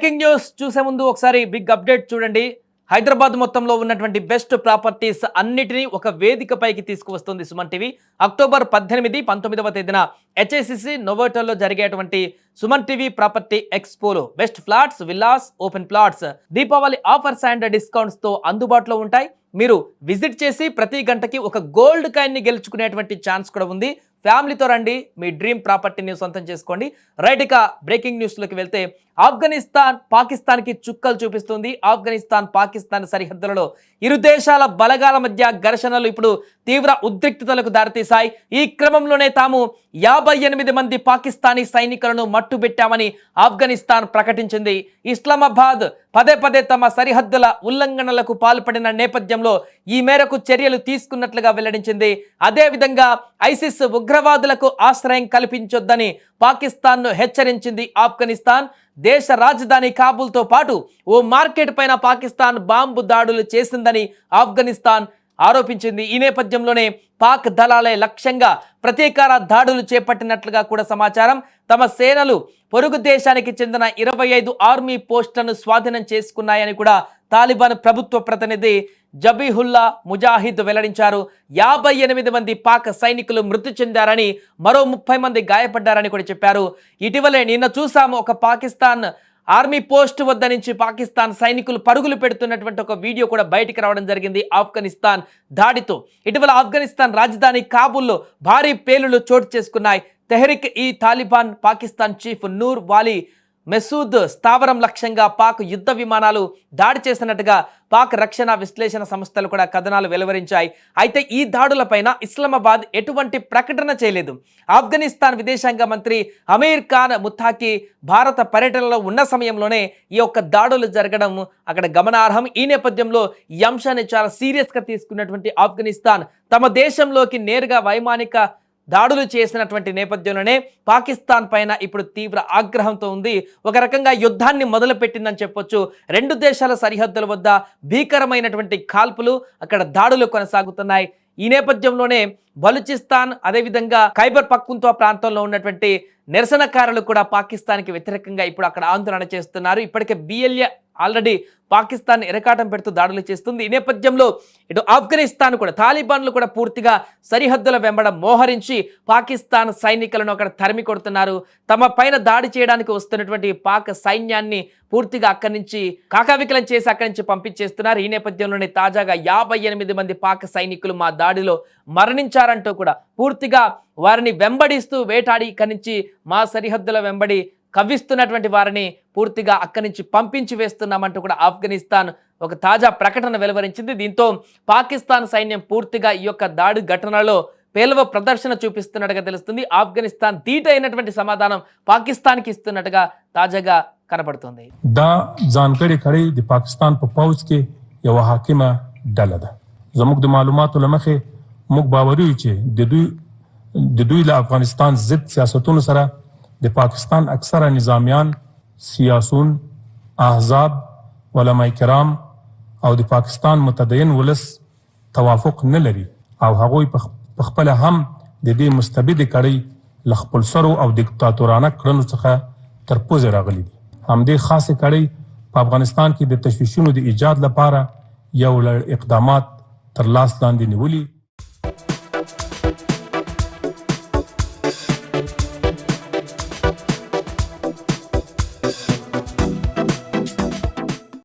Breaking news చూసే ముందు ఒకసారి బిగ్ అప్డేట్ చూడండి. హైదరాబాద్ మొత్తంలో ఉన్నటువంటి బెస్ట్ ప్రాపర్టీస్ అన్నిటినీ ఒక వేదికపైకి తీసుకువస్తుంది సుమన్ టీవీ. అక్టోబర్ 18, 19వ తేదీన హెచ్ఐసిసి నోవోటల్లో జరిగేటువంటి సుమన్ టీవీ ప్రాపర్టీ ఎక్స్పోలో best flats, villas, open plots Deepavali offers and discounts తో అందుబాటులో ఉంటాయి. మీరు విజిట్ చేసి ప్రతి గంటకి ఒక గోల్డ్ కాయిన్ ని గెలుచుకునేటువంటి ఛాన్స్ కూడా ఉంది. ఫ్యామిలీతో రండి, మీ డ్రీమ్ ప్రాపర్టీని సొంతం చేసుకోండి. రైట్, ఇక బ్రేకింగ్ న్యూస్లోకి వెళ్తే ఆఫ్ఘనిస్తాన్ పాకిస్తాన్కి చుక్కలు చూపిస్తుంది. ఆఫ్ఘనిస్తాన్ పాకిస్తాన్ సరిహద్దులలో ఇరు దేశాల బలగాల మధ్య ఘర్షణలు ఇప్పుడు తీవ్ర ఉద్రిక్తతలకు దారితీశాయి. ఈ క్రమంలోనే తాము 58 మంది పాకిస్తానీ సైనికులను మట్టుబెట్టామని ఆఫ్ఘనిస్తాన్ ప్రకటించింది. ఇస్లామాబాద్ పదే తమ సరిహద్దుల ఉల్లంఘనలకు పాల్పడిన నేపథ్యంలో ఈ మేరకు చర్యలు తీసుకున్నట్లుగా వెల్లడించింది. అదేవిధంగా ఐసిస్ ఉగ్రవాదులకు ఆశ్రయం కల్పించొద్దని పాకిస్తాన్ను హెచ్చరించింది ఆఫ్ఘనిస్తాన్. దేశ రాజధాని కాబూల్తో పాటు ఓ మార్కెట్ పైన పాకిస్తాన్ బాంబు దాడులు చేసిందని ఆఫ్ఘనిస్తాన్ ఆరోపించింది. ఈ నేపథ్యంలోనే పాక్ దళాలే లక్ష్యంగా ప్రతీకార దాడులు చేపట్టినట్లుగా కూడా సమాచారం. తమ సేనలు పొరుగు దేశానికి చెందిన 25 ఆర్మీ పోస్టులను స్వాధీనం చేసుకున్నాయని కూడా తాలిబాన్ ప్రభుత్వ ప్రతినిధి జబీహుల్లా ముజాహిద్ వెల్లడించారు. 58 మంది పాక్ సైనికులు మృతి చెందారని, మరో 30 మంది గాయపడ్డారని కూడా చెప్పారు. ఇటీవలే నిన్న చూసాము, ఒక పాకిస్తాన్ ఆర్మీ పోస్ట్ వద్ద నుంచి పాకిస్తాన్ సైనికులు పరుగులు పెడుతున్నటువంటి ఒక వీడియో కూడా బయటికి రావడం జరిగింది ఆఫ్ఘనిస్తాన్ దాడితో. ఇటీవల ఆఫ్ఘనిస్తాన్ రాజధాని కాబూల్లో భారీ పేలుళ్లు చోటు చేసుకున్నాయి. తెహ్రిక్ ఈ తాలిబాన్ పాకిస్తాన్ చీఫ్ నూర్ వాలీ మెసూద్ స్థావరం లక్ష్యంగా పాక్ యుద్ధ విమానాలు దాడి చేసినట్టుగా పాక్ రక్షణ విశ్లేషణ సంస్థలు కూడా కథనాలు వెలువరించాయి. అయితే ఈ దాడులపైన ఇస్లామాబాద్ ఎటువంటి ప్రకటన చేయలేదు. ఆఫ్ఘనిస్తాన్ విదేశాంగ మంత్రి అమీర్ ఖాన్ ముత్తాకి భారత పర్యటనలో ఉన్న సమయంలోనే ఈ యొక్క దాడులు జరగడం అక్కడ గమనార్హం. ఈ నేపథ్యంలో ఈ అంశాన్ని చాలా సీరియస్గా తీసుకున్నటువంటి ఆఫ్ఘనిస్తాన్ తమ దేశంలోకి నేరుగా వైమానిక దాడులు చేసినటువంటి నేపథ్యంలోనే పాకిస్తాన్ పైన ఇప్పుడు తీవ్ర ఆగ్రహంతో ఉంది. ఒక రకంగా యుద్ధాన్ని మొదలుపెట్టిందని చెప్పొచ్చు. రెండు దేశాల సరిహద్దుల వద్ద భీకరమైనటువంటి కాల్పులు, అక్కడ దాడులు కొనసాగుతున్నాయి. ఈ నేపథ్యంలోనే బలూచిస్తాన్, అదేవిధంగా ఖైబర్ పఖ్తుంఖ్వా ప్రాంతంలో ఉన్నటువంటి నిరసనకారులు కూడా పాకిస్తాన్కి వ్యతిరేకంగా ఇప్పుడు అక్కడ ఆందోళన చేస్తున్నారు. ఇప్పటికే బిఎల్ఏ ఆల్రెడీ పాకిస్తాన్ ఎరకాటం పెడుతూ దాడులు చేస్తుంది. ఈ నేపథ్యంలో ఇటు ఆఫ్ఘనిస్తాన్ కూడా తాలిబాన్లు కూడా పూర్తిగా సరిహద్దుల వెంబడ మోహరించి పాకిస్తాన్ సైనికులను అక్కడ తరిమి కొడుతున్నారు. తమ పైన దాడి చేయడానికి వస్తున్నటువంటి పాక్ సైన్యాన్ని పూర్తిగా అక్కడి నుంచి కాకావికలం చేసి అక్కడి నుంచి పంపించేస్తున్నారు. ఈ నేపథ్యంలోనే తాజాగా 58 మంది పాక్ సైనికులు మా దాడిలో మరణించారంటూ కూడా పూర్తిగా వారిని వెంబడిస్తూ వేటాడి ఇక్కడి నుంచి మా సరిహద్దుల వెంబడి కవ్విస్తున్నటువంటి వారిని పూర్తిగా అక్కడి నుంచి పంపించి వేస్తున్నామంటూ కూడా ఆఫ్ఘనిస్తాన్ ఒక తాజా ప్రకటన వెలువరించింది. దీంతో పాకిస్తాన్ సైన్యం పూర్తిగా ఈ యొక్క దాడి ఘటనలో పేలవ ప్రదర్శన చూపిస్తున్నట్టుగా తెలుస్తుంది. ఆఫ్ఘనిస్తాన్ ధీటైనటువంటి సమాధానం పాకిస్తాన్కి ఇస్తున్నట్టుగా తాజాగా కనబడుతుంది. దా జాన్కడి ఖడి ది పాకిస్తాన్ په پوځ کې یو حاکمه ډله ده. زموږ د معلوماتو له مخې موږ باوري یو چې د دوی له افغانستان ضد سیاستونو سره د پاکستان اکثره نظامیان، سیاسون، احزاب، علماء کرام او د پاکستان متدین ولس توافق نه لري او هغوی په خپل هم د دې مستبد کړي له خپل سرو او دیکتاتورانه کړنو څخه تر پوزې راغلي دي. همدې خاصه کړي په افغانستان کې د تشویشونو د ایجاد لپاره یو لړ اقدامات تر لاس لاندې نیولي.